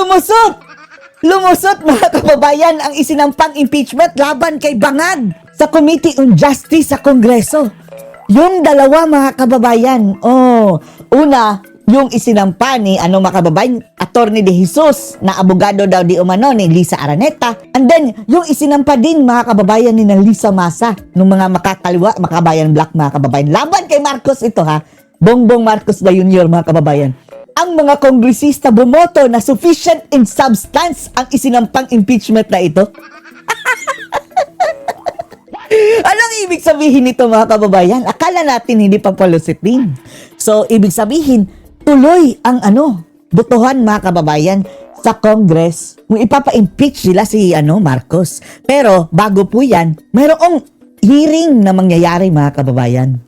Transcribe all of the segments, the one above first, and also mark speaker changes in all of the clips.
Speaker 1: Lumusot! Lumusot mga kababayan ang isinampang impeachment laban kay Bangag sa Committee on Justice sa Kongreso. Yung dalawa mga kababayan, una, yung isinampa ni mga kababayan, Attorney De Jesus na abogado daw di umano ni Lisa Araneta. And then, yung isinampa din mga kababayan ni Lisa Masa nung mga makakaliwa, makabayan black mga kababayan. Laban kay Marcos ito ha, Bongbong Marcos Jr. mga kababayan. Ang mga kongresista bumoto na sufficient in substance ang isinampang impeachment na ito. Anong ibig sabihin nito mga kababayan? Akala natin hindi pa palusitin. So, ibig sabihin, tuloy ang botohan mga kababayan sa Congress kung ipapa-impeach sila si Marcos. Pero, bago po yan, mayroong hearing na mangyayari mga kababayan.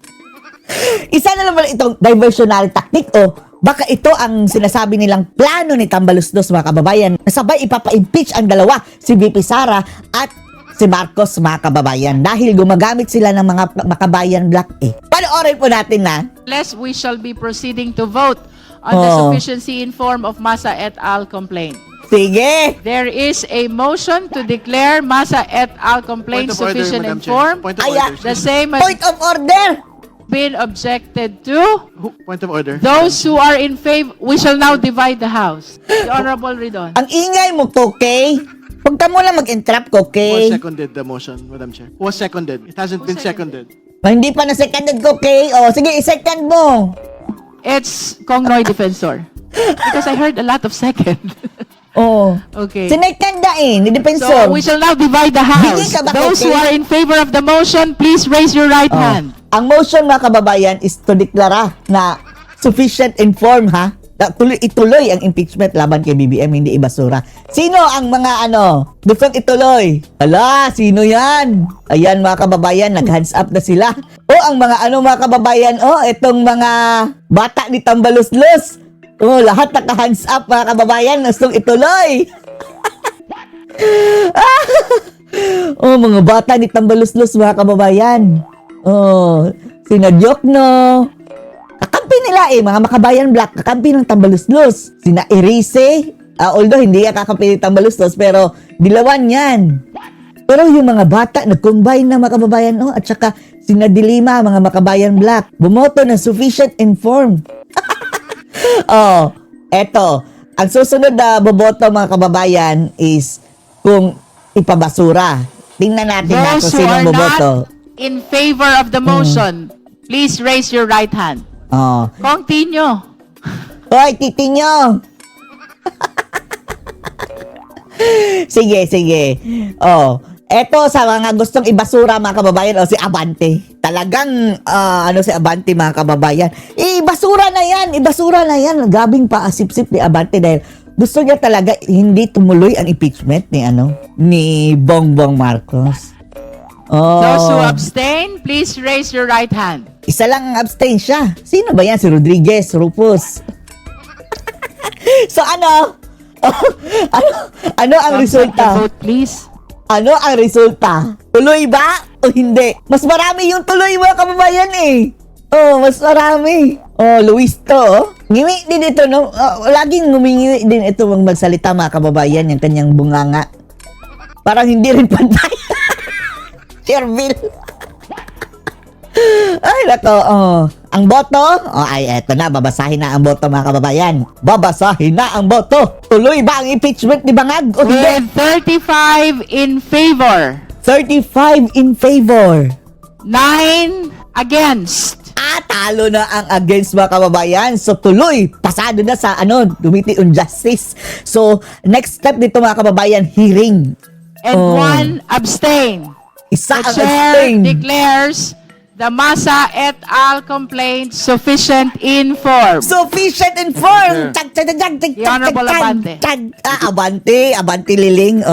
Speaker 1: Isa na naman itong diversionary tactic baka ito ang sinasabi nilang plano ni Tambaluslos mga kababayan. Sabay ipapa-impeach ang dalawa, si VP Sara at si Marcos mga kababayan. Dahil gumagamit sila ng mga makabayan black Panoorin po natin na.
Speaker 2: Unless we shall be proceeding to vote on the sufficiency in form of Masa et al. Complaint.
Speaker 1: Sige.
Speaker 2: There is a motion to declare Masa et al. Complaint sufficient in form. The same
Speaker 1: Point of order.
Speaker 2: Been objected to.
Speaker 3: Point of order.
Speaker 2: Those who are in favor, we shall now divide the House. The Honorable Ridon.
Speaker 1: Ang ingay mo, Kokey. Huwag ka muna mag-entrap,
Speaker 3: Who
Speaker 1: Kokey.
Speaker 3: seconded the motion, Madam Chair? Who was seconded? It hasn't been seconded.
Speaker 1: Hindi pa na-seconded, Kokey. Sige, i-second mo.
Speaker 2: It's Kong Noy Defensor. Because I heard a lot of second. Okay.
Speaker 1: Sinekanda ni
Speaker 2: So
Speaker 1: Defensor.
Speaker 2: we shall now divide the House.
Speaker 1: Hindi ka ba,
Speaker 2: Those who
Speaker 1: okay?
Speaker 2: are in favor of the motion, please raise your right hand.
Speaker 1: Ang motion mga kababayan is to deklara na sufficient inform ha. Ituloy ang impeachment laban kay BBM, hindi ibasura. Sino ang mga gustong ituloy? Ala, sino yan? Ayan mga kababayan, nag-hands up na sila. Ang mga mga kababayan, itong mga bata ni Tambaluslos. Lahat naka-hands up mga kababayan, gustong ituloy. Mga bata ni Tambaluslos mga kababayan. Sina Diokno. Kakampi nila mga makabayan black, kakampi ng Tambaluslos. Sina Erice, although hindi kakampi ng Tambaluslos, pero dilawan yan. Pero yung mga bata, nag-combine na mga kababayan, at saka sina Dilima, mga makabayan black, bumoto na sufficient informed. Eto, ang susunod na boboto mga kababayan is kung ipabasura. Tingnan natin na kung
Speaker 2: Those who
Speaker 1: sino
Speaker 2: are
Speaker 1: boboto.
Speaker 2: not in favor of the motion, please raise your right hand. Kong Tinyo.
Speaker 1: Hoy, titinyo! Sige. Eto sa mga gustong ibasura mga kababayan, si Abante. Talagang, si Abante mga kababayan. Ibasura na yan. Gabing paasip-sip ni Abante dahil gusto niya talaga hindi tumuloy ang impeachment ni Bongbong Marcos.
Speaker 2: Those who abstain, please raise your right hand.
Speaker 1: Isa lang ang abstain siya. Sino ba yan? Si Rodriguez, Rufus. So ano ang resulta?
Speaker 2: Vote, please.
Speaker 1: Ano ang resulta? Tuloy ba o hindi? Mas marami yung tuloy mga kababayan mas marami. Luis to. Ngimi din ito, no? Laging ngumingi din ito magsalita mga kababayan, yung kanyang bunganga. Parang hindi rin pantay. Cherville. Ay, nako, ang boto, eto na, babasahin na ang boto mga kababayan. Babasahin na ang boto. Tuloy ba ang impeachment ni Bangag o hindi?
Speaker 2: With 35 in favor.
Speaker 1: 35 in favor.
Speaker 2: 9 against.
Speaker 1: Talo na ang against mga kababayan. So, tuloy. Pasado na sa Committee on Justice. So, next step dito mga kababayan, hearing.
Speaker 2: And 1 abstain.
Speaker 1: Isa
Speaker 2: The
Speaker 1: ang
Speaker 2: chair
Speaker 1: abstain.
Speaker 2: declares the Masa et al. Complaint sufficient in form.
Speaker 1: Sufficient informed.
Speaker 2: The Honorable Abante.
Speaker 1: Abante Liling.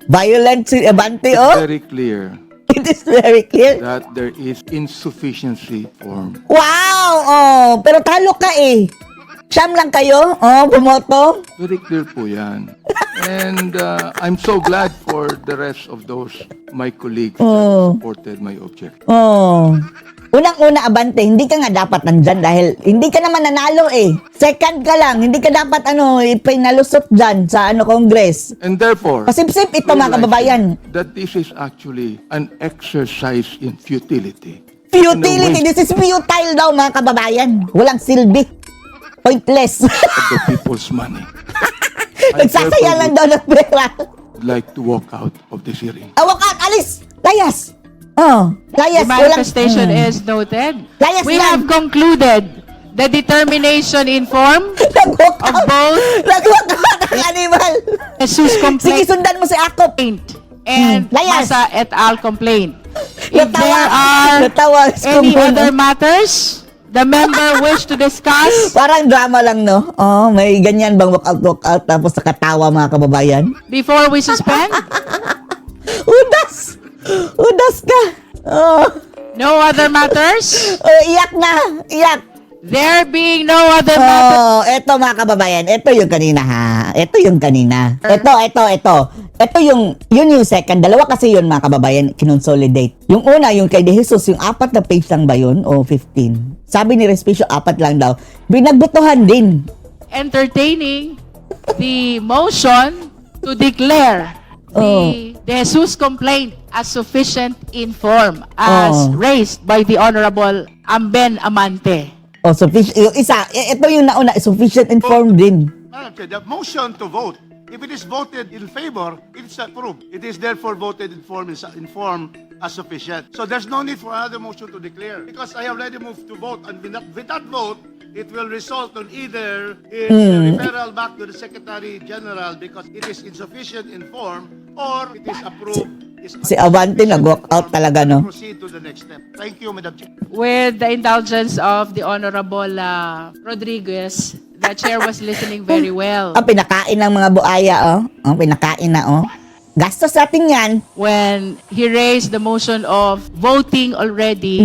Speaker 1: Violent si Abante.
Speaker 4: Very clear
Speaker 1: It is very clear.
Speaker 4: that there is insufficiency form.
Speaker 1: Wow! Pero talo ka Siyam lang kayo? Bumoto?
Speaker 4: Very clear po yan. And I'm so glad for the rest of those, my colleagues
Speaker 1: Oh.
Speaker 4: that supported my objection.
Speaker 1: Oh. Unang-una, Abante, hindi ka nga dapat nandyan dahil hindi ka naman nanalo eh. Second ka lang, hindi ka dapat ipinalusot dyan sa Congress.
Speaker 4: And therefore,
Speaker 1: Pasip-sip ito mga kababayan.
Speaker 4: that this is actually an exercise in futility.
Speaker 1: Futility,
Speaker 4: And a
Speaker 1: this is futile daw mga kababayan. Walang silbi. Pointless.
Speaker 4: waste of the people's money. I
Speaker 1: Nagsasaya
Speaker 4: therefore
Speaker 1: lang daw ng pera.
Speaker 4: would like to walk out of this hearing.
Speaker 1: Awak at alis! Layas! Oh, layas.
Speaker 2: The manifestation is noted.
Speaker 1: Layas
Speaker 2: We
Speaker 1: lang.
Speaker 2: have concluded the determination in form
Speaker 1: Nag-walk
Speaker 2: of
Speaker 1: out.
Speaker 2: both
Speaker 1: Nag-walk out ang animal.
Speaker 2: Jesus
Speaker 1: Sige,
Speaker 2: complaint
Speaker 1: sundan mo si Akop.
Speaker 2: and
Speaker 1: Layas.
Speaker 2: Masa et al. Complaint. If there are
Speaker 1: Natawa.
Speaker 2: any other matters the member wish to discuss
Speaker 1: Parang drama lang, no? Oh, may ganyan bang walk out tapos nakatawa mga kababayan?
Speaker 2: before we suspend?
Speaker 1: Udas! Udas ka! Oh,
Speaker 2: No other matters?
Speaker 1: oh iyak na! Iyak!
Speaker 2: There being no other matters,
Speaker 1: Oh, eto mga kababayan, eto yung kanina ha. Eto yung kanina. Ito. Yun yung second. Dalawa kasi yun mga kababayan, kinonsolidate. Yung una, yung kay De Jesus, yung 4 na page lang ba yun? O 15? Sabi ni Respicio, 4 lang daw. Binagbotohan din.
Speaker 2: entertaining the motion to declare the Jesus complaint as sufficient in form as raised by the Honorable Amben Amante.
Speaker 1: O, sufficient. Yung isa, ito yung nauna, sufficient informed din.
Speaker 5: Madam Chair, the motion to vote, if it is voted in favor, it's approved. It is therefore voted in form as sufficient. So there's no need for another motion to declare because I have already moved to vote, and with that vote, it will result on either its referral back to the Secretary General because it is insufficient in form or it is approved.
Speaker 1: Si Abante nag-walk out talaga, no?
Speaker 5: Proceed to the next step. Thank you, Madam Chair.
Speaker 2: With the indulgence of the Honorable Rodriguez, the Chair was listening very well
Speaker 1: Ang pinakain ng mga buaya, oh. Ang pinakain na, oh. Gastos natin yan.
Speaker 2: when he raised the motion of voting already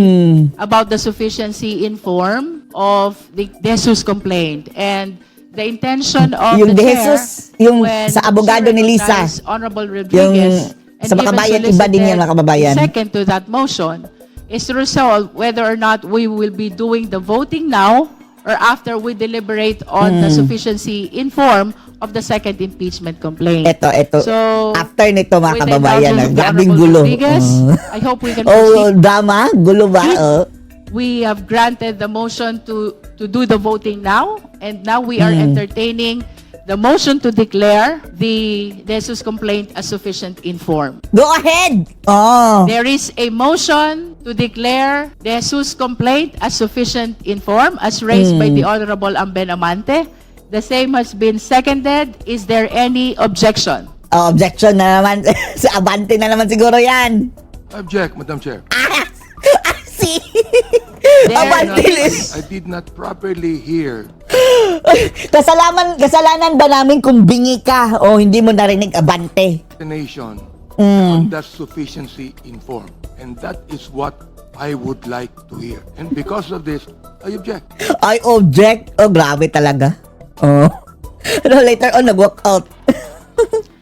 Speaker 2: about the sufficiency in form of the Jesus complaint. And the intention of
Speaker 1: Yung
Speaker 2: the
Speaker 1: De
Speaker 2: Chair,
Speaker 1: Jesus, yung
Speaker 2: when
Speaker 1: sa abogado
Speaker 2: she
Speaker 1: ni Lisa.
Speaker 2: recognized Honorable Rodriguez,
Speaker 1: Sa
Speaker 2: and
Speaker 1: makabayan,
Speaker 2: even
Speaker 1: iba din yan,
Speaker 2: solicited
Speaker 1: mga kababayan.
Speaker 2: second to that motion, is to resolve whether or not we will be doing the voting now or after we deliberate on the sufficiency in form of the second impeachment complaint.
Speaker 1: Ito.
Speaker 2: So,
Speaker 1: After nito, mga
Speaker 2: with the
Speaker 1: kababayan,
Speaker 2: indulgence of the
Speaker 1: grabing
Speaker 2: Honorable
Speaker 1: gulo.
Speaker 2: Rodriguez, I hope we can
Speaker 1: Oh,
Speaker 2: proceed.
Speaker 1: drama? Gulo ba? Oh.
Speaker 2: We have granted the motion to do the voting now, and now we are entertaining the motion to declare the Jesus complaint as sufficient in form.
Speaker 1: Go ahead! Oh.
Speaker 2: There is a motion to declare the Jesus complaint as sufficient in form as raised by the Honorable Amben Amante. The same has been seconded. Is there any objection?
Speaker 1: Oh, objection na naman. Sa Abante na naman siguro yan.
Speaker 4: Object, Madam Chair.
Speaker 1: See?
Speaker 2: There
Speaker 1: Abante.
Speaker 4: I did not properly hear
Speaker 1: Kasalanan ba namin kung bingi ka o hindi mo narinig Abante?
Speaker 4: the nation on that sufficiency in form. And that is what I would like to hear. And because of this, I object.
Speaker 1: I object? Oh, grabe talaga. Oh. Pero later on, nag-walk out.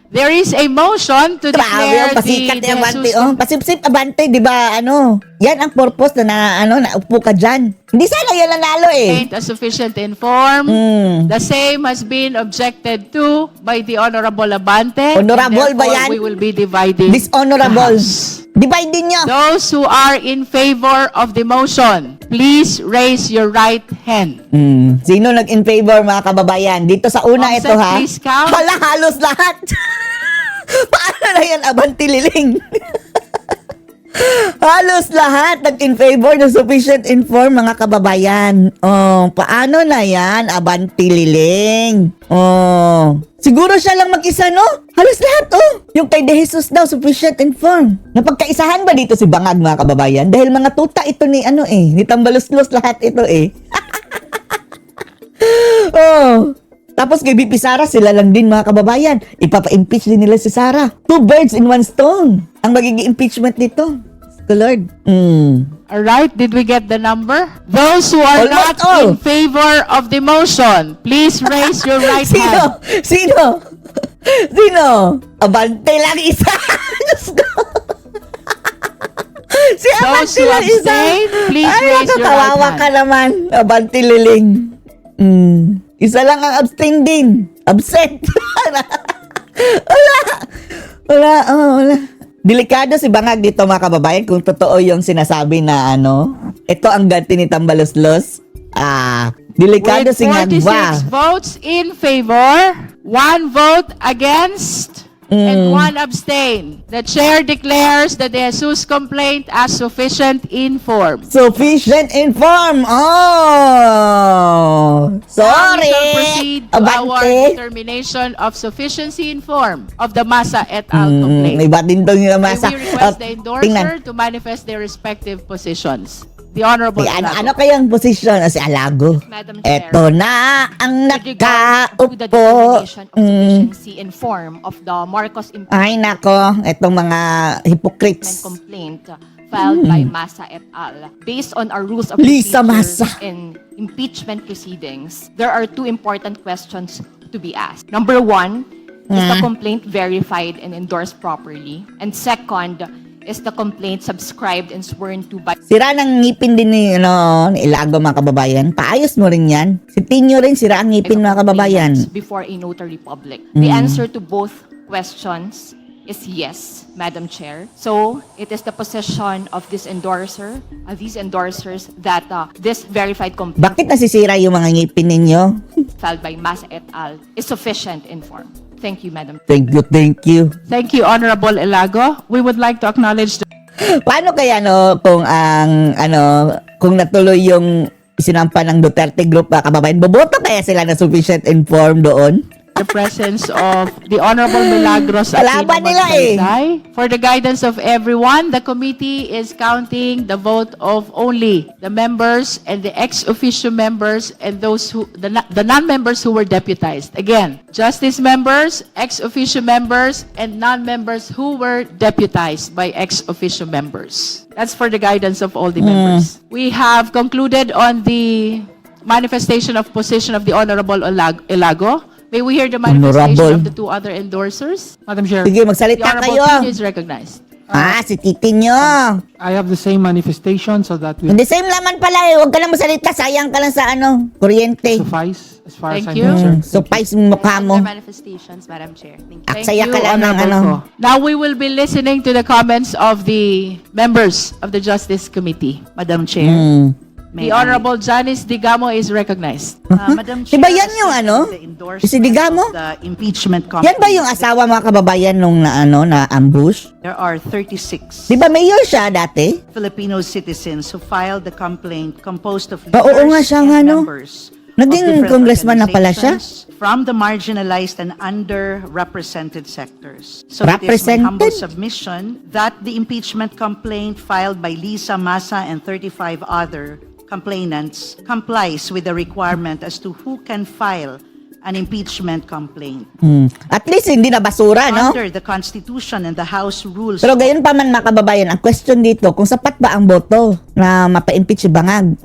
Speaker 2: There is a motion to
Speaker 1: Grabe,
Speaker 2: declare
Speaker 1: oh, pasikat ni Abante.
Speaker 2: Jesus
Speaker 1: Oh, pasipsip Abante, di ba, yan ang purpose na naupo ka dyan. Hindi sana yan nanalo eh.
Speaker 2: complaint as sufficient in form. The same has been objected to by the Honorable Abante.
Speaker 1: Honorable
Speaker 2: And
Speaker 1: ba
Speaker 2: therefore,
Speaker 1: yan?
Speaker 2: we will be dividing
Speaker 1: Dishonorable.
Speaker 2: the House.
Speaker 1: Divide din nyo.
Speaker 2: Those who are in favor of the motion, please raise your right hand.
Speaker 1: Sino nag-in favor, mga kababayan? Dito sa una
Speaker 2: Offset,
Speaker 1: ito, ha?
Speaker 2: please count.
Speaker 1: Hala, halos lahat. Paano na yan, Abante Liling? Halos lahat nag-in favor ng sufficient inform, mga kababayan. Oh, paano na yan, Abante Liling? Oh, siguro siya lang mag-isa, no? Halos lahat, oh. Yung kay De Jesus daw, sufficient inform. Napagkaisahan ba dito si Bangag, mga kababayan? Dahil mga tuta ito ni, ni Tambaluslos lahat ito, eh. Oh. Tapos kay BP Sara, sila lang din, mga kababayan. Ipapa-impeach din nila si Sara. 2 birds in 1 stone. Ang magiging impeachment nito. The Lord.
Speaker 2: All right, did we get the number? Those who are
Speaker 1: Almost
Speaker 2: not
Speaker 1: all.
Speaker 2: in favor of the motion, please raise your right hand.
Speaker 1: Sino? Sino? Abante lang isa. Diyos ko. Si
Speaker 2: Those
Speaker 1: Abante
Speaker 2: who
Speaker 1: lang isa.
Speaker 2: abstain, please
Speaker 1: Ay,
Speaker 2: raise your right
Speaker 1: nakakawawa
Speaker 2: hand.
Speaker 1: ka naman. Abante liling. Isa lang ang abstain din. Absent. Wala. Delikado si Bangag dito mga kababayan kung totoo yung sinasabi na ito ang ganti ni Tambaluslos. Delikado
Speaker 2: With
Speaker 1: si
Speaker 2: 46
Speaker 1: Ngagwa.
Speaker 2: votes in favor, 1 vote against, and 1 abstain. The chair declares the De Jesus complaint as sufficient informed.
Speaker 1: Sufficient inform.
Speaker 2: Now
Speaker 1: Sorry.
Speaker 2: we shall proceed to our
Speaker 1: Abante.
Speaker 2: determination of sufficiency informed of the Masa et al. complaint.
Speaker 1: Iba din to yung
Speaker 2: May
Speaker 1: masa.
Speaker 2: we request the endorser
Speaker 1: Tingnan.
Speaker 2: to manifest their respective positions. The Honorable Lago.
Speaker 1: Ano kayang posisyon? Si Alago.
Speaker 6: Madam Chair.
Speaker 1: Eto na ang
Speaker 6: With regard to the
Speaker 1: nakaupo.
Speaker 6: determination of sufficiency in form of the Marcos
Speaker 1: Ay nako, etong mga hypocrites.
Speaker 6: impeachment complaint filed by Masa et al. Based on our rules of
Speaker 1: Lisa
Speaker 6: procedure
Speaker 1: Masa.
Speaker 6: in impeachment proceedings, there are 2 important questions to be asked. Number 1, is the complaint verified and endorsed properly? And second, is the complaint subscribed and sworn to by
Speaker 1: Sira ng ngipin din ni Ilago mga kababayan. Paayos mo rin yan. Si Tinyo rin sira ang ngipin mga kababayan.
Speaker 6: before a notary public? The answer to both questions is yes, Madam Chair. So, it is the position of this endorser, these endorsers, that this verified complaint
Speaker 1: Bakit nasisira yung mga ngipin ninyo?
Speaker 6: filed by Masa et al. is sufficient in form. Thank you, Madam.
Speaker 1: Thank you.
Speaker 2: Thank you, Honorable Elago. We would like to acknowledge the
Speaker 1: Paano kaya kung kung natuloy yung sinampa ng Duterte Group mga kababayan, boboto kaya sila na sufficient informed doon?
Speaker 2: presence of the Honorable Milagros
Speaker 1: Kalaban
Speaker 2: Aquino
Speaker 1: nila eh.
Speaker 2: Magsaysay. For the guidance of everyone, the committee is counting the vote of only the members and the ex-officio members and those who the non-members who were deputized. Again, justice members, ex-officio members, and non-members who were deputized by ex-officio members. That's for the guidance of all the members. We have concluded on the manifestation of position of the Honorable Elago. May we hear the manifestation
Speaker 1: Honorable.
Speaker 2: of the 2 other endorsers? Madam Chair.
Speaker 1: Sige,
Speaker 2: The
Speaker 1: magsalita
Speaker 2: Honorable
Speaker 1: kayo.
Speaker 2: Pino is recognized.
Speaker 1: Si Titi nyo.
Speaker 7: I have the same manifestation so that will
Speaker 1: Hindi, same laman pala eh. Huwag ka lang masalita. Sayang ka lang sa kuryente.
Speaker 7: suffice as far as
Speaker 2: Thank
Speaker 7: I'm
Speaker 2: you.
Speaker 7: concerned.
Speaker 1: So, pais mo mukha mo.
Speaker 6: manifestations, Madam Chair. Thank you.
Speaker 1: Aksaya
Speaker 2: Thank
Speaker 1: ka
Speaker 2: you,
Speaker 1: lang ng
Speaker 2: Honorable Ko. Now we will be listening to the comments of the members of the Justice Committee.
Speaker 8: Madam Chair.
Speaker 2: The Honorable Janice Digamo is recognized.
Speaker 8: Madam
Speaker 1: Di ba yan yung Si Digamo?
Speaker 8: The impeachment
Speaker 1: Yan ba yung asawa mga kababayan nung na ambush?
Speaker 8: There are 36
Speaker 1: Di ba mayor siya dati?
Speaker 8: Filipino citizens who filed the complaint composed of
Speaker 1: Oo
Speaker 8: leaders
Speaker 1: nga siya
Speaker 8: and
Speaker 1: nga, no?
Speaker 8: members
Speaker 1: Naging
Speaker 8: of different
Speaker 1: congressman na pala siya?
Speaker 8: organizations from the marginalized and underrepresented sectors. So it is my
Speaker 1: Represented?
Speaker 8: humble submission that the impeachment complaint filed by Lisa Masa and 35 other complainants complies with the requirement as to who can file an impeachment complaint.
Speaker 1: At least hindi na basura, no?
Speaker 8: Under the Constitution and the House rules
Speaker 1: Pero gayon pa man mga kababayan, ang question dito, kung sapat ba ang boto na mapa-impeach si Bangag?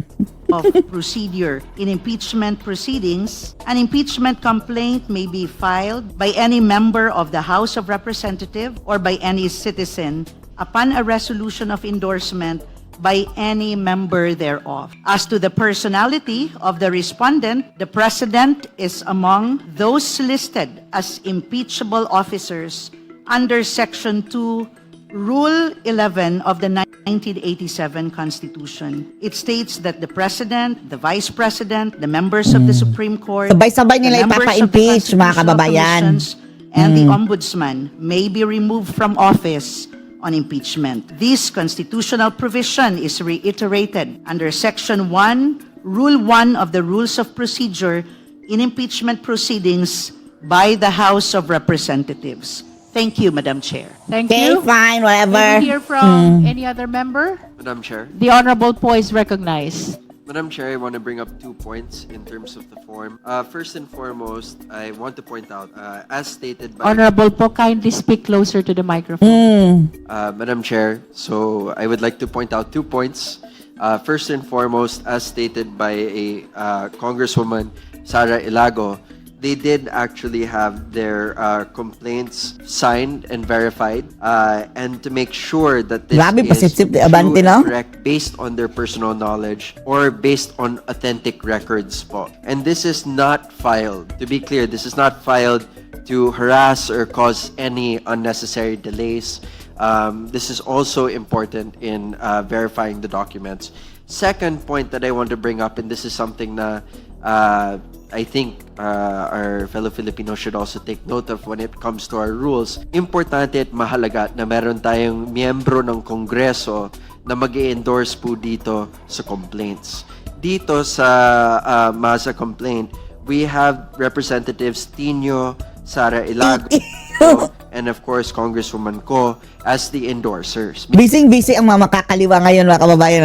Speaker 8: of procedure in impeachment proceedings, an impeachment complaint may be filed by any member of the House of Representatives or by any citizen upon a resolution of endorsement by any member thereof. As to the personality of the respondent, the President is among those listed as impeachable officers under Section 2, Rule 11 of the 1987 Constitution. It states that the President, the Vice President, the members of the Supreme Court,
Speaker 1: Sabay-sabay nila
Speaker 8: the members of the
Speaker 1: ipapa-impeach, mga
Speaker 8: Constitutional
Speaker 1: kababayan.
Speaker 8: Commissions, and the Ombudsman may be removed from office on impeachment. This constitutional provision is reiterated under Section 1, Rule 1 of the Rules of Procedure in impeachment proceedings by the House of Representatives. Thank you, Madam Chair.
Speaker 2: Thank
Speaker 1: Okay,
Speaker 2: you.
Speaker 1: fine,
Speaker 2: May
Speaker 1: whatever.
Speaker 2: we hear from any other member?
Speaker 9: Madam Chair.
Speaker 2: The Honorable Po is recognized.
Speaker 9: Madam Chair, I want to bring up 2 points in terms of the form. First and foremost, I want to point out, as stated by
Speaker 2: Honorable Po, kindly speak closer to the microphone.
Speaker 9: Madam Chair, so I would like to point out 2 points. First and foremost, as stated by a Congresswoman, Sara Ilago, they did actually have their complaints signed and verified, and to make sure that this
Speaker 1: Grabe,
Speaker 9: is
Speaker 1: pasitsip,
Speaker 9: true
Speaker 1: abante,
Speaker 9: and
Speaker 1: no?
Speaker 9: correct based on their personal knowledge or based on authentic records po. And this is not filed. To be clear, this is not filed to harass or cause any unnecessary delays. This is also important in verifying the documents. Second point that I want to bring up, and this is something na I think our fellow Filipinos should also take note of when it comes to our rules. Importante at mahalaga na meron tayong miyembro ng Kongreso na mag-endorse po dito sa complaints. Dito sa MASA complaint, we have Representatives Tino, Sara Ilago, and of course Congresswoman Ko as the endorsers,
Speaker 1: Busy ang mga makakaliwa ngayon, mga kababayan.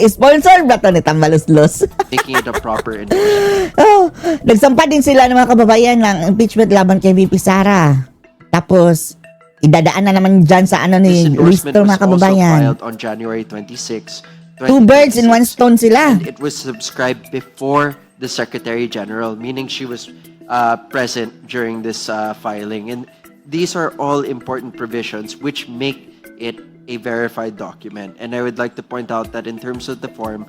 Speaker 1: Sponsor ba ito ni Tambaluslos?
Speaker 9: making it a proper endorsement.
Speaker 1: Oh, nagsampa din sila ng mga kababayan ng impeachment laban kay VP Sara. Tapos, idadaan na naman dyan sa ano
Speaker 9: This
Speaker 1: ni
Speaker 9: endorsement
Speaker 1: Listo,
Speaker 9: was
Speaker 1: mga
Speaker 9: also
Speaker 1: kababayan.
Speaker 9: filed on January 26, 2026.
Speaker 1: Two birds in one stone sila.
Speaker 9: And it was subscribed before the Secretary General, meaning she was present during this filing. And these are all important provisions which make it a verified document. And I would like to point out that in terms of the form,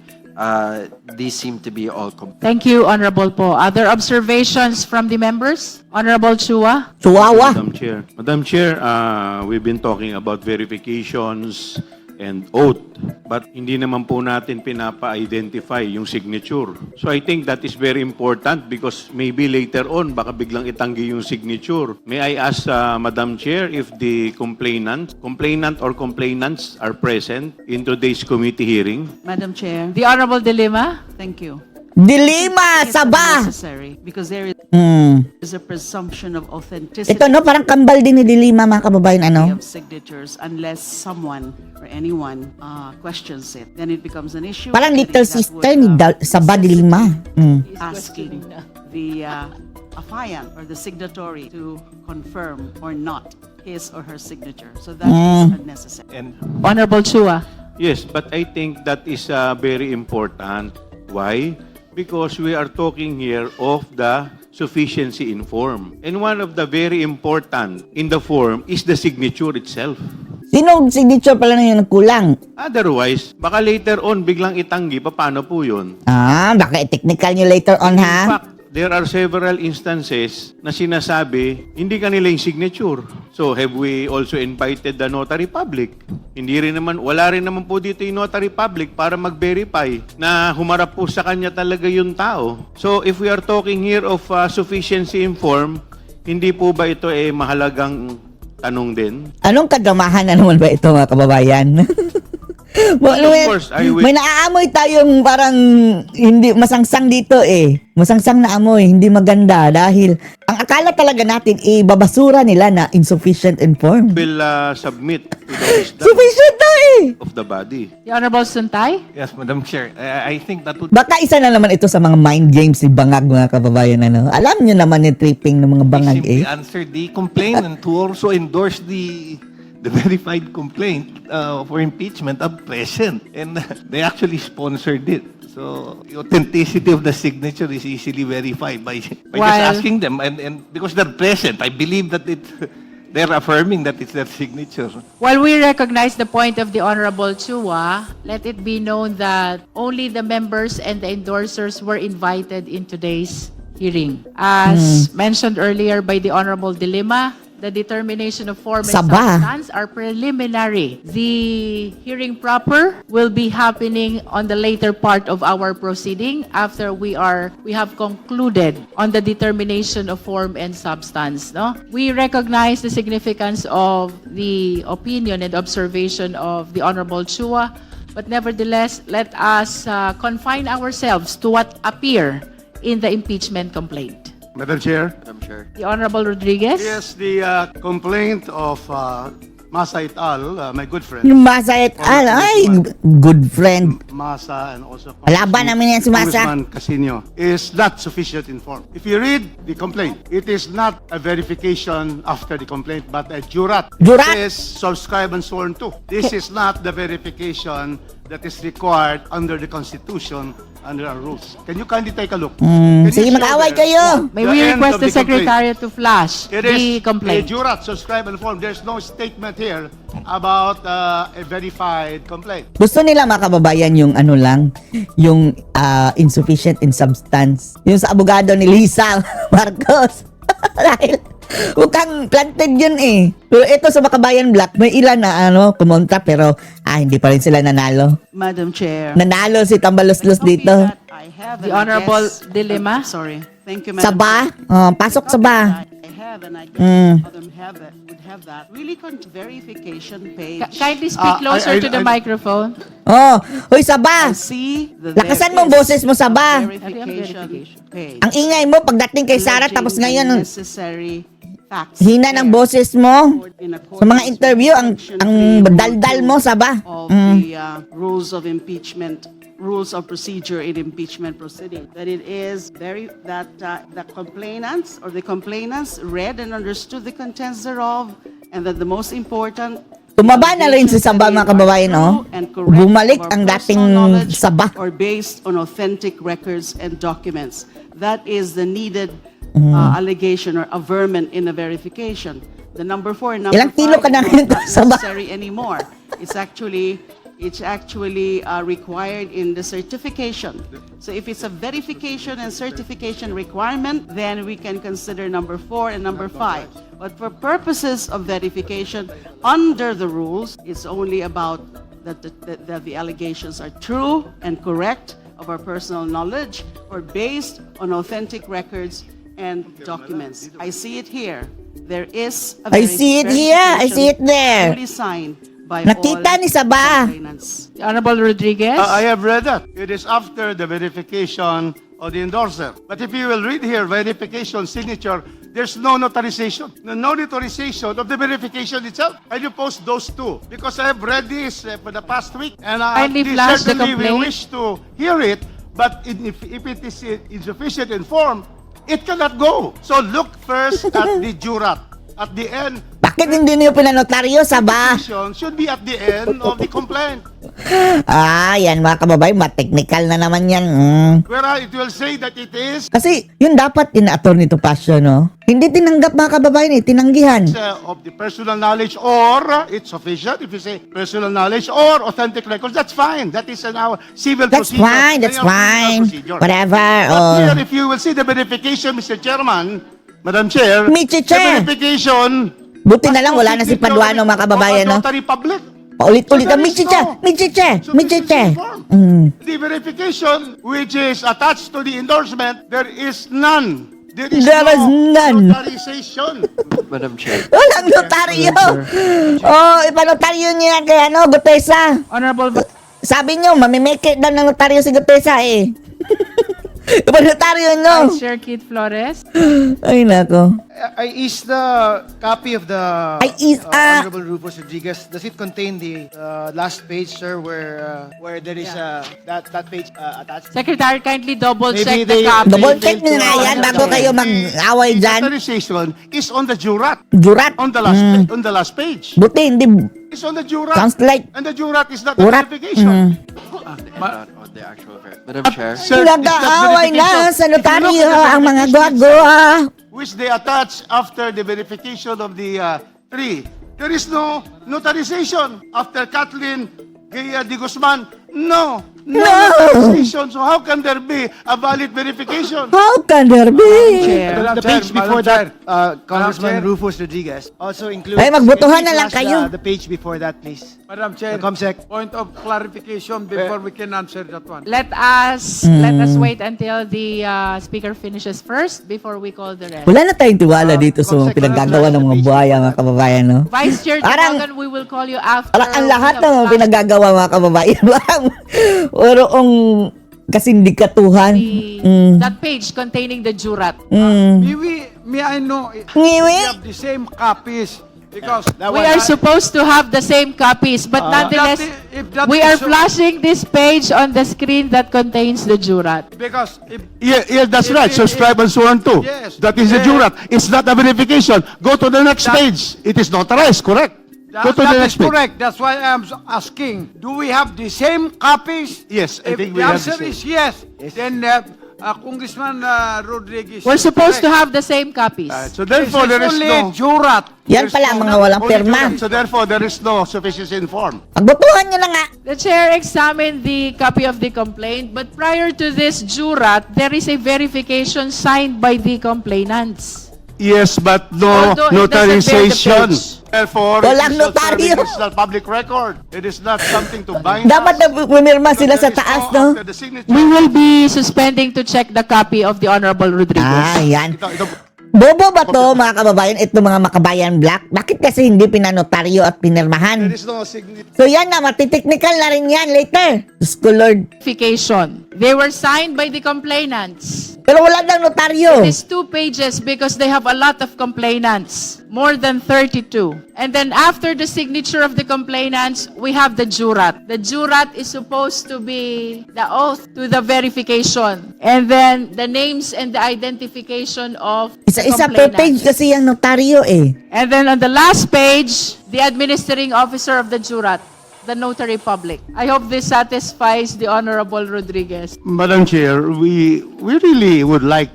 Speaker 9: these seem to be all complete.
Speaker 2: Thank you, Honorable Po. Other observations from the members? Honorable Chua?
Speaker 1: Chihuahua.
Speaker 10: Madam Chair, we've been talking about verifications and oath, but hindi naman po natin pinapa-identify yung signature. So I think that is very important because maybe later on, baka biglang itanggi yung signature. May I ask, Madam Chair, if the complainant or complainants are present in today's committee hearing?
Speaker 8: Madam Chair,
Speaker 2: The Honorable De Lima?
Speaker 8: thank you.
Speaker 1: Dilima, Saba.
Speaker 8: Necessary because there
Speaker 1: Hmm.
Speaker 8: is a presumption of authenticity
Speaker 1: Ito no, parang kambal din ni Dilima, mga kababayan, ano?
Speaker 8: of signatures unless someone or anyone questions it. Then it becomes an issue.
Speaker 1: Parang
Speaker 8: I think
Speaker 1: little
Speaker 8: that
Speaker 1: sister
Speaker 8: would,
Speaker 1: ni Saba Dilima. Hmm.
Speaker 8: asking the affiant or the signatory to confirm or not his or her signature. So that is unnecessary.
Speaker 10: And
Speaker 2: Honorable Chua?
Speaker 10: yes, but I think that is very important. Why? Because we are talking here of the sufficiency in form. And one of the very important in the form is the signature itself.
Speaker 1: Sino signature pala na yung nagkulang?
Speaker 10: Otherwise, baka later on biglang itanggi, paano po yun?
Speaker 1: Baka i-technical nyo later on,
Speaker 10: In
Speaker 1: ha?
Speaker 10: fact, there are several instances na sinasabi, hindi kanila yung signature. So, have we also invited the notary public? Wala rin naman po dito yung notary public para mag-verify na humarap po sa kanya talaga yung tao. So, if we are talking here of sufficiency in form, hindi po ba ito mahalagang tanong din?
Speaker 1: Anong kagamahan na naman ba ito, mga kababayan?
Speaker 10: Well, of course, I will-
Speaker 1: may naaamoy tayong parang hindi masangsang dito Masangsang na amoy, hindi maganda dahil ang akala talaga natin babasura nila na insufficient informed.
Speaker 10: Will submit to the wisdom
Speaker 1: Sufficient na
Speaker 10: of the body.
Speaker 2: The Honorable Suntay?
Speaker 11: Yes, Madam Chair. I think that would
Speaker 1: Baka isa na naman ito sa mga mind games ni Bangag, mga kababayan. Ano? Alam nyo naman yung tripping ng mga Bangag
Speaker 11: simply answer the complainant who also endorse the verified complaint for impeachment are present. And they actually sponsored it. So the authenticity of the signature is easily verified by just asking them. And because they're present, I believe that they're affirming that it's their signature.
Speaker 2: While we recognize the point of the Honorable Chua, let it be known that only the members and the endorsers were invited in today's hearing. As mentioned earlier by the Honorable De Lima, the determination of form and
Speaker 1: Saba.
Speaker 2: substance are preliminary. The hearing proper will be happening on the later part of our proceeding after we have concluded on the determination of form and substance. No? We recognize the significance of the opinion and observation of the Honorable Chua, but nevertheless, let us confine ourselves to what appear in the impeachment complaint.
Speaker 5: Madam Chair.
Speaker 9: Madam Chair.
Speaker 2: The Honorable Rodriguez?
Speaker 5: Yes, the complaint of Masa et al., my good friend.
Speaker 1: Yung Masa et al. Ay, good friend.
Speaker 5: Masa and also
Speaker 1: Laban namin yan si Masa.
Speaker 5: Congressman Casino is not sufficient in form. If you read the complaint, it is not a verification after the complaint, but a jurat.
Speaker 1: Jurat?
Speaker 5: It is subscribed and sworn to. This is not the verification that is required under the Constitution under our rules. Can you kindly take a look? Can you
Speaker 1: Sige,
Speaker 5: show
Speaker 1: mag-away
Speaker 5: there
Speaker 1: kayo.
Speaker 2: May
Speaker 5: the
Speaker 2: we
Speaker 5: end
Speaker 2: request
Speaker 5: of
Speaker 2: the
Speaker 5: complaint?
Speaker 2: Secretariat to flash
Speaker 5: It
Speaker 2: the
Speaker 5: is
Speaker 2: complaint?
Speaker 5: a jurat, subscribe and form. There's no statement here about a verified complaint.
Speaker 1: Gusto nila mga kababayan yung ano lang, yung insufficient in substance. Yung sa abogado ni Lisa Marcos. Dahil mukhang planted yun eh. Pero ito sa Makabayan Black, may ilan na kumontra pero hindi pa rin sila nanalo.
Speaker 8: Madam Chair.
Speaker 1: Nanalo si Tambaloslos dito.
Speaker 8: I have
Speaker 2: The Honorable Dilema.
Speaker 8: Sorry. Thank you, Madam
Speaker 1: Saba? Pasok Saba.
Speaker 8: I have, and I guess others would have that. Really, verification page.
Speaker 2: Kindly speak closer to the microphone.
Speaker 1: Hoy Saba!
Speaker 8: See, that
Speaker 1: Lakasan
Speaker 8: there
Speaker 1: mo
Speaker 8: is
Speaker 1: boses mo, Saba.
Speaker 8: a verification page.
Speaker 1: Ang ingay mo pagdating kay Sarah tapos
Speaker 8: Alleging
Speaker 1: ngayon
Speaker 8: necessary facts
Speaker 1: hina ng boses mo.
Speaker 8: in
Speaker 1: Sa mga
Speaker 8: accordance
Speaker 1: interview ang
Speaker 8: with Section 3,
Speaker 1: daldal mo, Saba.
Speaker 8: of the rules of impeachment, rules of procedure in impeachment proceeding. That it is that the complainants or the complainants read and understood the contents thereof, and that the most important
Speaker 1: Tumaba na rin si Saba, mga kababayan, Bumalik ang dating Saba.
Speaker 8: or based on authentic records and documents. That is the needed allegation or averment in a verification. The number 4 and number
Speaker 1: Ilang kilo
Speaker 8: 5
Speaker 1: ka na
Speaker 8: is
Speaker 1: rin,
Speaker 8: not
Speaker 1: Saba?
Speaker 8: necessary anymore. It's actually required in the certification. So if it's a verification and certification requirement, then we can consider number 4 and number 5. But for purposes of verification, under the rules, it's only about that the allegations are true and correct of our personal knowledge or based on authentic records and documents. I see it here. There is a
Speaker 1: I see it here. I see it there.
Speaker 8: duly signed by
Speaker 1: Nakita
Speaker 8: all
Speaker 1: ni Saba.
Speaker 8: complainants.
Speaker 2: The Honorable Rodriguez.
Speaker 5: I have read that. It is after the verification of the endorser. But if you will read here, verification signature, there's no notarization. No notarization of the verification itself. And you post those two. Because I have read this for the past week. And
Speaker 2: Kindly flash the
Speaker 5: certainly we
Speaker 2: complaint.
Speaker 5: wish to hear it. But if it is insufficient in form, it cannot go. So look first at the jurat. At the end,
Speaker 1: Bakit hindi niyo pinanotaryo, Saba?
Speaker 5: should be at the end of the complaint.
Speaker 1: Yan mga kababayan, technical na naman yan.
Speaker 5: Where it will say that it is
Speaker 1: Kasi yun dapat in-attorney to passion, Hindi tinanggap mga kababayan tinanggihan.
Speaker 5: of the personal knowledge or it's sufficient if you say personal knowledge or authentic records. That's fine. That is in our civil
Speaker 1: That's
Speaker 5: procedure.
Speaker 1: fine, that's
Speaker 5: in our criminal
Speaker 1: fine.
Speaker 5: procedure.
Speaker 1: Whatever.
Speaker 5: But here, if you will see the verification, Mr. Chairman, Madam Chair,
Speaker 1: Mr.
Speaker 5: the
Speaker 1: Chair.
Speaker 5: verification
Speaker 1: Buti na lang wala na si Paduano mga kababayan,
Speaker 5: Notary public.
Speaker 1: Paulit-ulit
Speaker 5: So
Speaker 1: ang
Speaker 5: there is no
Speaker 1: Michiche.
Speaker 5: The verification which is attached to the endorsement, there is none. There is
Speaker 1: There is none.
Speaker 5: notarization.
Speaker 9: Madam Chair.
Speaker 1: Walang notaryo. Ipanotaryo niya kay Gutesa.
Speaker 2: Honorable
Speaker 1: Sabi niyo, mamimeke daw ng notaryo si Gutesa Ipanotaryo niyo.
Speaker 2: Vice Chair Kit Flores.
Speaker 1: Ay, nako.
Speaker 3: I is the copy of the Honorable Rufus Rodriguez. Does it contain the last page, sir, where there is that page attached?
Speaker 2: Secretary, kindly double check
Speaker 3: Maybe
Speaker 2: the
Speaker 3: they-
Speaker 2: copy.
Speaker 1: Double check niyo na yan bago kayo mag-away
Speaker 5: The
Speaker 1: dyan.
Speaker 5: notarization is on the jurat.
Speaker 1: Jurat.
Speaker 5: On the last page.
Speaker 1: Buti, hindi.
Speaker 5: It's on the jurat.
Speaker 1: Sounds like
Speaker 5: And the jurat is not
Speaker 1: Urat.
Speaker 5: the verification.
Speaker 9: Not on the actual Madam Chair.
Speaker 5: Sir,
Speaker 1: Nag-aaway
Speaker 5: it's
Speaker 1: na
Speaker 5: not
Speaker 1: sa
Speaker 5: verification. If you look
Speaker 1: notaryo
Speaker 5: at the
Speaker 1: ang mga
Speaker 5: verification
Speaker 1: gwa-gwa.
Speaker 5: which they attach after the verification of the three. There is no notarization after Kathleen Gaya de Guzman. No notarization. So how can there be a valid verification?
Speaker 1: How can there be?
Speaker 3: The page before that, Congressman Rufus Rodriguez, also includes...
Speaker 1: Ay, magbotohan
Speaker 3: Can you
Speaker 1: na lang
Speaker 3: flash
Speaker 1: kayo.
Speaker 3: The page before that, please.
Speaker 7: Madam Chair,
Speaker 3: Comsec.
Speaker 7: point of clarification before we can answer that one.
Speaker 2: Let us wait until the speaker finishes first before we call the rest.
Speaker 1: Wala na tayong tiwala dito sa mga pinaggagawa ng mga buhaya, mga kababayan,
Speaker 2: Vice Chair
Speaker 1: Parang-
Speaker 2: Dumagan, we will call you after.
Speaker 1: Parang ang lahat
Speaker 2: we
Speaker 1: ng
Speaker 2: have
Speaker 1: mga pinagagawa, mga kababayan. Parang kasindikatuhan.
Speaker 2: that page containing the jurat.
Speaker 7: May I know if
Speaker 1: Ngiwi?
Speaker 7: we have the same copies? Because
Speaker 2: We are supposed to have the same copies, but nonetheless,
Speaker 7: if that
Speaker 2: we
Speaker 7: is
Speaker 2: are
Speaker 7: so-
Speaker 2: flashing this page on the screen that contains the jurat.
Speaker 7: because if
Speaker 5: Yeah, that's right. Subscribe and sworn to.
Speaker 7: Yes.
Speaker 5: That is the jurat. It's not a verification. Go to the next page. It is notarized, correct? Go to the
Speaker 7: That
Speaker 5: next
Speaker 7: is
Speaker 5: page.
Speaker 7: correct. That's why I'm asking. Do we have the same copies?
Speaker 5: Yes, I
Speaker 7: If
Speaker 5: think
Speaker 7: the
Speaker 5: we have the
Speaker 7: answer
Speaker 5: same.
Speaker 7: is yes, then Congressman Rodriguez.
Speaker 2: We're
Speaker 7: is
Speaker 2: supposed to
Speaker 7: correct.
Speaker 2: have the same copies.
Speaker 5: So therefore, there is
Speaker 7: only
Speaker 5: no...
Speaker 7: jurat.
Speaker 1: Yan pala ang mga walang
Speaker 5: Only
Speaker 1: pirma.
Speaker 5: jurat. So therefore, there is no sufficiency in form.
Speaker 1: Pagbutuhan nyo na nga.
Speaker 2: The chair examined the copy of the complaint, but prior to this jurat, there is a verification signed by the complainants.
Speaker 5: Yes, but no
Speaker 2: Although it doesn't bear the
Speaker 5: notarization.
Speaker 2: page.
Speaker 5: Therefore,
Speaker 1: Walang
Speaker 5: it is not
Speaker 1: notaryo.
Speaker 5: serving, it's not public record. It is not something to bind
Speaker 1: Dapat na
Speaker 5: us.
Speaker 1: pumirma sila sa
Speaker 5: There is
Speaker 1: taas,
Speaker 5: no
Speaker 1: no?
Speaker 5: after the signature.
Speaker 2: We will be suspending to check the copy of the Honorable Rodriguez.
Speaker 1: Ah, yan.
Speaker 5: Ito,
Speaker 1: Bobo ba to, mga kababayan? Ito mga makabayan black? Bakit kasi hindi pinanotaryo at pinirmahan?
Speaker 5: there is no signature.
Speaker 1: So yan na, matiteknical na rin yan later. Diyos ko, Lord.
Speaker 2: Verification. They were signed by the complainants.
Speaker 1: Pero wala daw notaryo.
Speaker 2: It is 2 pages because they have a lot of complainants, more than 32. And then after the signature of the complainants, we have the jurat. The jurat is supposed to be the oath to the verification. And then the names and the identification of the
Speaker 1: Isa-isa per page
Speaker 2: complainants.
Speaker 1: kasi yung notaryo eh.
Speaker 2: And then on the last page, the administering officer of the jurat, the notary public. I hope this satisfies the Honorable Rodriguez.
Speaker 5: Madam Chair, we really would like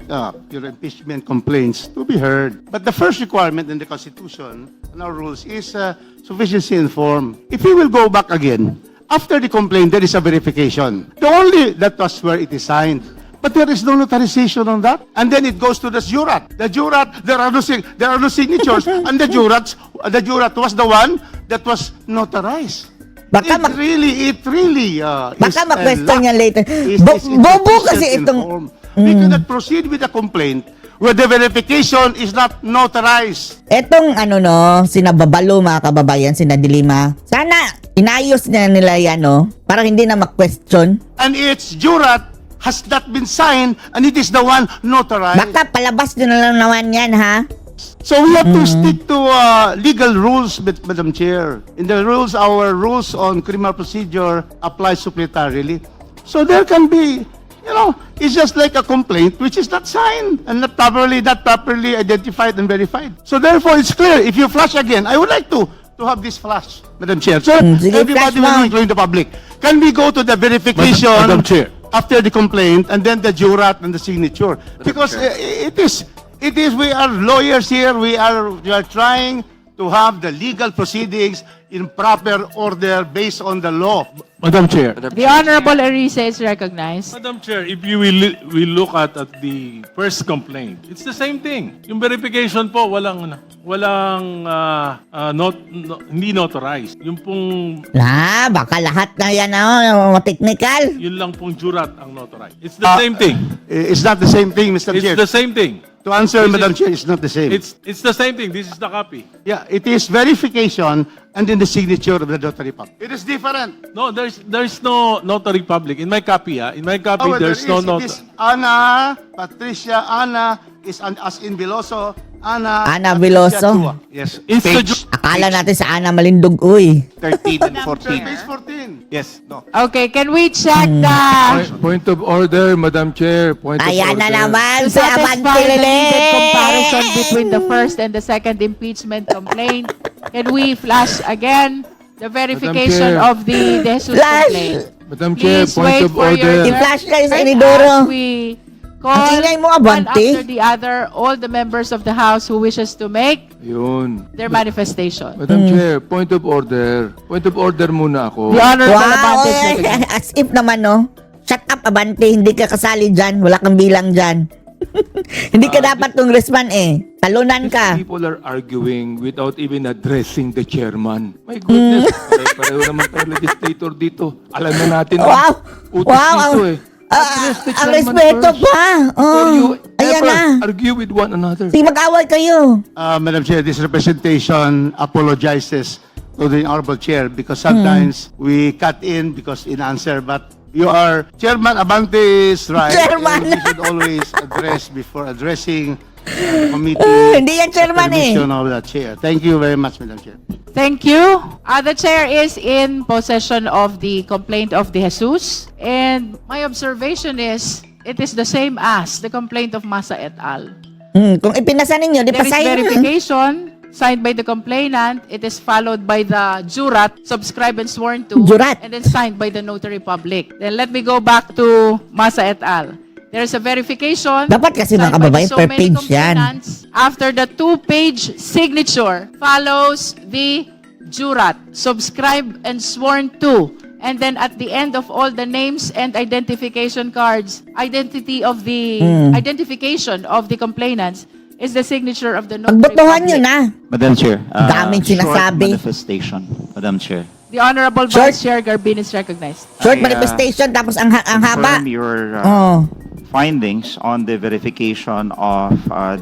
Speaker 5: your impeachment complaints to be heard. But the first requirement in the Constitution and our rules is sufficiency in form. If we will go back again, after the complaint, there is a verification. The only that was where it is signed. But there is no notarization on that. And then it goes to the jurat. The jurat, there are no signatures, and the jurat was the one that was notarized.
Speaker 1: Baka
Speaker 5: It really
Speaker 1: Baka
Speaker 5: is
Speaker 1: ma-question
Speaker 5: lack-
Speaker 1: yan later.
Speaker 5: is
Speaker 1: Bobo
Speaker 5: insufficient
Speaker 1: kasi
Speaker 5: in
Speaker 1: itong...
Speaker 5: form. We cannot proceed with the complaint where the verification is not notarized.
Speaker 1: Etong ano no, sinababalo mga kababayan, sinadilima. Sana inayos na nila yan no, para hindi na ma-question.
Speaker 5: And its jurat has not been signed and it is the one notarized.
Speaker 1: Baka palabas nyo na lang naman yan ha.
Speaker 5: So we have to stick to legal rules, Madam Chair. In the rules, our rules on criminal procedure apply supplementarily. So there can be, it's just like a complaint which is not signed and not properly identified and verified. So therefore, it's clear. If you flash again, I would like to have this flash, Madam Chair. So
Speaker 1: Sige,
Speaker 5: everybody
Speaker 1: flash
Speaker 5: will know,
Speaker 1: lang.
Speaker 5: including the public. Can we go to the verification
Speaker 4: Madam Chair.
Speaker 5: after the complaint and then the jurat and the signature? Because it is, we are lawyers here, we are trying to have the legal proceedings in proper order based on the law.
Speaker 4: Madam Chair.
Speaker 2: The Honorable Arisa is recognized.
Speaker 10: Madam Chair, if you will look at the first complaint, it's the same thing. Yung verification po, hindi notarized. Yung pong,
Speaker 1: Baka lahat na yan technical.
Speaker 10: yun lang pong jurat ang notarized. It's the same thing.
Speaker 5: It's not the same thing, Mr.
Speaker 10: It's
Speaker 5: Chair.
Speaker 10: the same thing.
Speaker 5: To answer,
Speaker 10: This
Speaker 5: Madam
Speaker 10: is-
Speaker 5: Chair, it's not the same.
Speaker 10: It's the same thing. This is the copy.
Speaker 5: Yeah, it is verification and then the signature of the notary public. It is different.
Speaker 10: No, there's no notary public. In my copy, in my copy,
Speaker 5: Well,
Speaker 10: there's no
Speaker 5: it is Ana, Patricia, Ana is as in Veloso, Ana
Speaker 1: Ana
Speaker 5: Patricia
Speaker 1: Veloso.
Speaker 5: Chua. Yes.
Speaker 10: It's the
Speaker 5: Page
Speaker 1: Akala natin sa Ana Malindog, uy.
Speaker 5: 13 and 14. Page 14. Yes, no.
Speaker 2: Okay, can we check the...
Speaker 4: Point of order, Madam Chair. Point
Speaker 1: Ayan na naman
Speaker 2: To
Speaker 1: si
Speaker 2: satisfy
Speaker 1: Abante
Speaker 2: the needed comparison
Speaker 1: Lele.
Speaker 2: between the first and the second impeachment complaint, can we flash again the verification
Speaker 4: Chair.
Speaker 2: of the De Jesus
Speaker 1: Flash.
Speaker 2: complaint?
Speaker 4: Madam Chair,
Speaker 2: Please
Speaker 4: point
Speaker 2: wait
Speaker 4: of
Speaker 2: for your
Speaker 4: order.
Speaker 1: I-flash kayo sa
Speaker 2: turn
Speaker 1: inidoro.
Speaker 2: as we call
Speaker 1: Ang ingay mo,
Speaker 2: one
Speaker 1: Abante.
Speaker 2: after the other all the members of the House who wishes to make
Speaker 4: Yun.
Speaker 2: their manifestation.
Speaker 4: Madam Chair, point of order. Point of order muna ako.
Speaker 2: The Honorable
Speaker 1: Wow,
Speaker 2: Abante is
Speaker 1: eh,
Speaker 2: recognized.
Speaker 1: as if naman no. Shut up Abante, hindi ka kasali dyan. Wala kang bilang dyan. Hindi ka dapat congressman eh. Talunan ka.
Speaker 4: People are arguing without even addressing the chairman. My goodness, pareho naman tayo legislator dito. Alam na natin.
Speaker 1: Wow!
Speaker 4: Utos
Speaker 1: Wow!
Speaker 4: dito eh.
Speaker 1: Ang
Speaker 4: Address the
Speaker 1: ang
Speaker 4: chairman
Speaker 1: respeto
Speaker 4: first.
Speaker 1: pa.
Speaker 4: Before you
Speaker 1: Oh, ayan
Speaker 4: ever
Speaker 1: na.
Speaker 4: argue with one another.
Speaker 1: Sige, mag-away kayo.
Speaker 5: Madam Chair, this representation apologizes to the Honorable Chair because sometimes we cut in because in answer, but you are, Chairman Abante is right.
Speaker 1: Chairman.
Speaker 5: And we should always address before addressing the committee.
Speaker 1: Hindi yan chairman eh.
Speaker 5: Permission of the Chair. Thank you very much, Madam Chair.
Speaker 2: Thank you. The chair is in possession of the complaint of De Jesus. And my observation is, it is the same as the complaint of Masa et al.
Speaker 1: Kung ipinasa ninyo, di
Speaker 2: There is
Speaker 1: pasayin.
Speaker 2: verification, signed by the complainant. It is followed by the jurat, subscribed and sworn to,
Speaker 1: Jurat.
Speaker 2: and then signed by the notary public. Then let me go back to Masa et al. There is a verification.
Speaker 1: Dapat kasi, mga
Speaker 2: signed by the
Speaker 1: kababayan, per
Speaker 2: many
Speaker 1: page yan.
Speaker 2: complainants. After the 2-page signature follows the jurat, subscribed and sworn to. And then at the end of all the names and identification cards, identification of the complainants is the signature of the notary
Speaker 1: Pagbotohan nyo
Speaker 2: public.
Speaker 1: na.
Speaker 12: Madam Chair,
Speaker 1: Daming
Speaker 12: short
Speaker 1: sinasabi.
Speaker 12: manifestation, Madam Chair.
Speaker 2: The Honorable
Speaker 1: Short.
Speaker 2: Vice Chair Garbin is recognized.
Speaker 1: Short
Speaker 12: I,
Speaker 1: manifestation, tapos ang haba.
Speaker 12: Confirm your
Speaker 1: Oh.
Speaker 12: findings on the verification of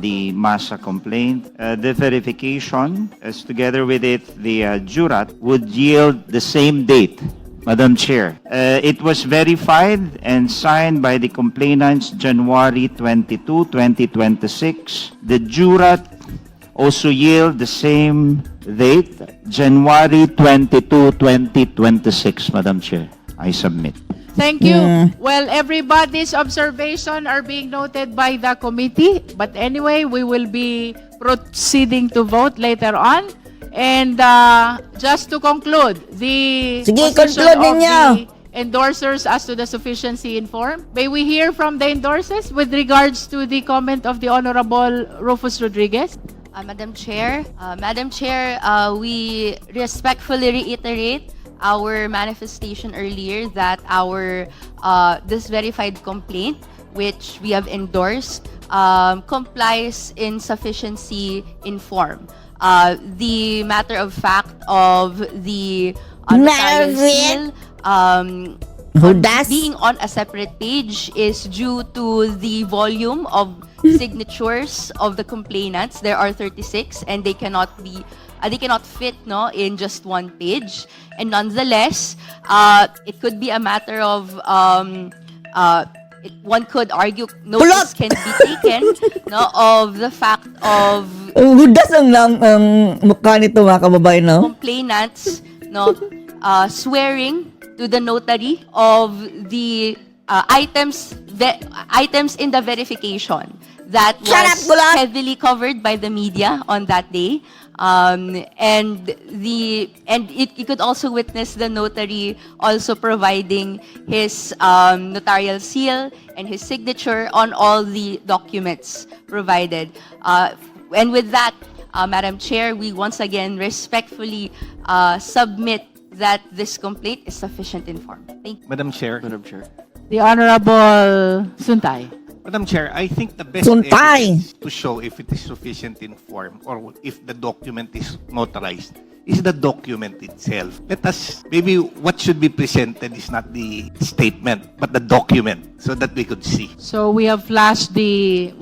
Speaker 12: the Masa complaint. The verification, as together with it, the jurat, would yield the same date, Madam Chair. It was verified and signed by the complainants January 22, 2026. The jurat also yield the same date, January 22, 2026, Madam Chair. I submit.
Speaker 2: Thank you. Well, everybody's observation are being noted by the committee. But anyway, we will be proceeding to vote later on. And just to conclude, the
Speaker 1: Sige,
Speaker 2: position
Speaker 1: conclude
Speaker 2: of
Speaker 1: ninyo.
Speaker 2: the endorsers as to the sufficiency in form. May we hear from the endorsers with regards to the comment of the Honorable Rufus Rodriguez?
Speaker 6: Madam Chair, we respectfully reiterate our manifestation earlier that our this verified complaint, which we have endorsed, complies in sufficiency in form. The matter of fact of the notarial seal
Speaker 1: Who does?
Speaker 6: being on a separate page is due to the volume of signatures of the complainants. There are 36 and they cannot fit in just one page. And nonetheless, it could be a matter of one could argue notice can be taken of the fact of
Speaker 1: Who does ang mukha nito, mga kababayan, no?
Speaker 6: complainants swearing to the notary of the items in the verification that
Speaker 1: Shut up,
Speaker 6: was
Speaker 1: Kulot!
Speaker 6: heavily covered by the media on that day. And you could also witness the notary also providing his notarial seal and his signature on all the documents provided. And with that, Madam Chair, we once again respectfully submit that this complaint is sufficient in form. Thank you.
Speaker 11: Madam Chair.
Speaker 2: The Honorable Suntay.
Speaker 11: Madam Chair, I think the best
Speaker 1: Suntay.
Speaker 11: evidence to show if it is sufficient in form or if the document is notarized is the document itself. Let us, maybe what should be presented is not the statement, but the document so that we could see.
Speaker 2: So we have flashed the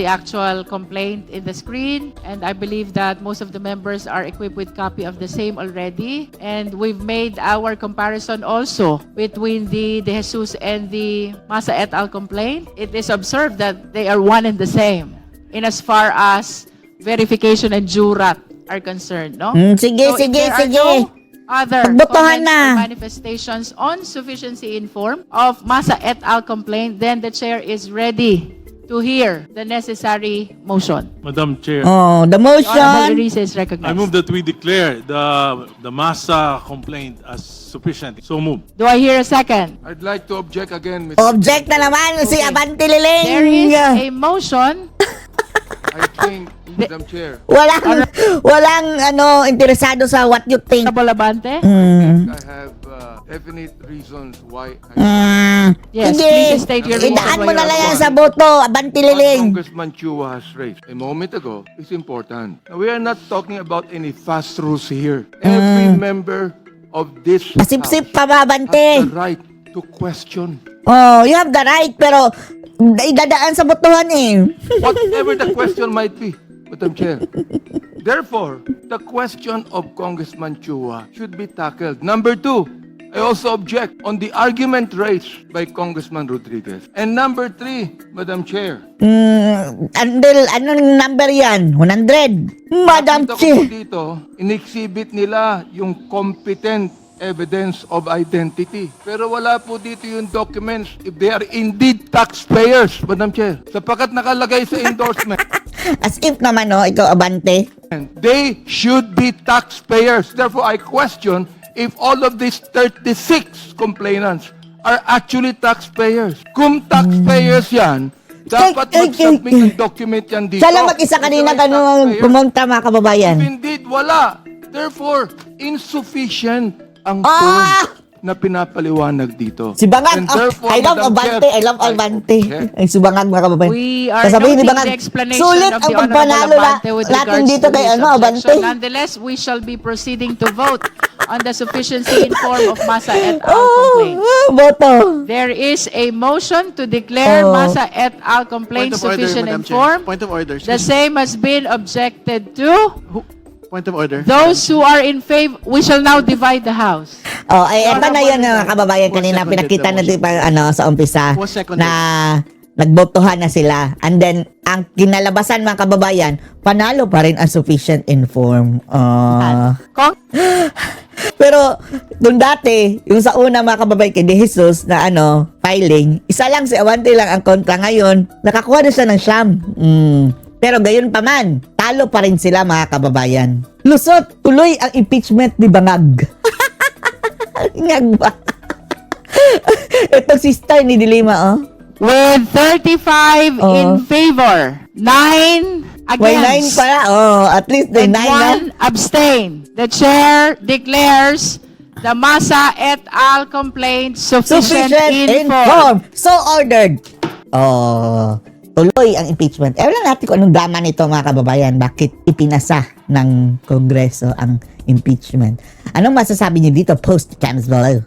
Speaker 2: actual complaint in the screen, and I believe that most of the members are equipped with copy of the same already. And we've made our comparison also between the De Jesus and the Masa et al. Complaint. It is observed that they are one and the same in as far as verification and jurat are concerned, no?
Speaker 1: Sige,
Speaker 2: So if
Speaker 1: sige,
Speaker 2: there are
Speaker 1: sige.
Speaker 2: no other
Speaker 1: Pagbotohan
Speaker 2: comments
Speaker 1: na.
Speaker 2: or manifestations on sufficiency in form of Masa et al. Complaint, then the chair is ready to hear the necessary motion.
Speaker 13: Madam Chair,
Speaker 1: Oh, the
Speaker 2: Honorable
Speaker 1: motion.
Speaker 2: Erice is
Speaker 13: I
Speaker 2: recognized.
Speaker 13: move that we declare the Masa complaint as sufficient. So move.
Speaker 2: Do I hear a second?
Speaker 4: I'd like to object again, Mr.
Speaker 1: Object na naman si
Speaker 2: Okay.
Speaker 1: Abante Liling.
Speaker 2: There is a motion.
Speaker 4: I think, Madam Chair,
Speaker 1: Walang interesado sa what you think.
Speaker 2: Honorable Abante?
Speaker 4: I have definite reasons why I
Speaker 2: Yes,
Speaker 1: Sige,
Speaker 2: please state your reason
Speaker 1: idaan
Speaker 2: why
Speaker 1: mo na
Speaker 2: you're
Speaker 1: lang yan
Speaker 2: opposed.
Speaker 1: sa boto, Abante
Speaker 4: what
Speaker 1: Liling.
Speaker 4: Congressman Chua has raised a moment ago is important. Now, we are not talking about any fast rules here. Every member of this
Speaker 1: Pasip-sip pa
Speaker 4: House
Speaker 1: ba,
Speaker 4: has
Speaker 1: Abante?
Speaker 4: the right to question
Speaker 1: Oh, you have the right, pero idadaan sa botohan eh.
Speaker 4: whatever the question might be, Madam Chair. Therefore, the question of Congressman Chua should be tackled. Number two, I also object on the argument raised by Congressman Rodriguez. And number three, Madam Chair,
Speaker 1: Anong number yan? 100. Madam
Speaker 4: nakita ko po
Speaker 1: Chair.
Speaker 4: dito, in-exhibit nila yung competent evidence of identity. Pero wala po dito yung documents if they are indeed taxpayers, Madam Chair. Sapagkat nakalagay sa endorsement,
Speaker 1: As if naman, no, ikaw abante.
Speaker 4: they should be taxpayers. Therefore, I question if all of these 36 complainants are actually taxpayers. Kung taxpayers yan, dapat mag-submit ng document yan dito.
Speaker 1: Siya lang mag-isa kanina ganun pumunta, mga kababayan.
Speaker 4: If indeed, wala. Therefore, insufficient ang
Speaker 1: Ah!
Speaker 4: proof na pinapaliwanag dito.
Speaker 1: Si Bangag,
Speaker 4: And therefore,
Speaker 1: I love
Speaker 4: Madam
Speaker 1: Abante,
Speaker 4: Chair,
Speaker 1: I love Albante.
Speaker 4: object.
Speaker 1: Ay, si Bangag, mga kababayan.
Speaker 2: We are
Speaker 1: Sasabihin ni
Speaker 2: noting
Speaker 1: Bangag,
Speaker 2: the explanation
Speaker 1: sulit
Speaker 2: of
Speaker 1: ang
Speaker 2: the Honorable
Speaker 1: pagpanalo
Speaker 2: Abante with
Speaker 1: natin
Speaker 2: regards
Speaker 1: dito
Speaker 2: to
Speaker 1: kay
Speaker 2: his
Speaker 1: ano, Abante.
Speaker 2: objection. Nonetheless, we shall be proceeding to vote on the sufficiency in form of Masa et al. complaint.
Speaker 1: Boto.
Speaker 2: There is a motion to declare
Speaker 1: Oh.
Speaker 2: Masa et al. complaint sufficient in form.
Speaker 3: Point of order.
Speaker 2: The same has been objected to.
Speaker 3: Point of order.
Speaker 2: Those who are in favor, we shall now divide the House.
Speaker 1: Oh, ay eto na yun, mga kababayan, kanina
Speaker 3: seconded
Speaker 1: pinakita
Speaker 3: the
Speaker 1: natin pa sa umpisa
Speaker 3: Was seconded.
Speaker 1: na nagbotohan na sila. And then, ang kinalabasan, mga kababayan, panalo pa rin ang sufficient inform.
Speaker 2: Kong,
Speaker 1: Pero, nung dati, yung sa una, mga kababayan, kay De Jesus na filing, isa lang si Abante lang ang kontra. Ngayon, nakakuha na siya ng siyam. Pero gayon pa man, talo pa rin sila, mga kababayan. Lusot, tuloy ang impeachment ni Bangag. Ngag ba? Itong sister ni Dilima, oh.
Speaker 2: with 35
Speaker 1: Oh.
Speaker 2: in favor, 9
Speaker 1: May 9
Speaker 2: against,
Speaker 1: pala. Oh, at least may
Speaker 2: and
Speaker 1: 9
Speaker 2: 1 abstain. The chair declares the Masa et al. Complaint sufficient, in form.
Speaker 1: So ordered. Oh, tuloy ang impeachment. Ewan lang natin kung anong drama nito, mga kababayan. Bakit ipinasa ng Kongreso ang impeachment? Anong masasabi niyo dito? Post comments below.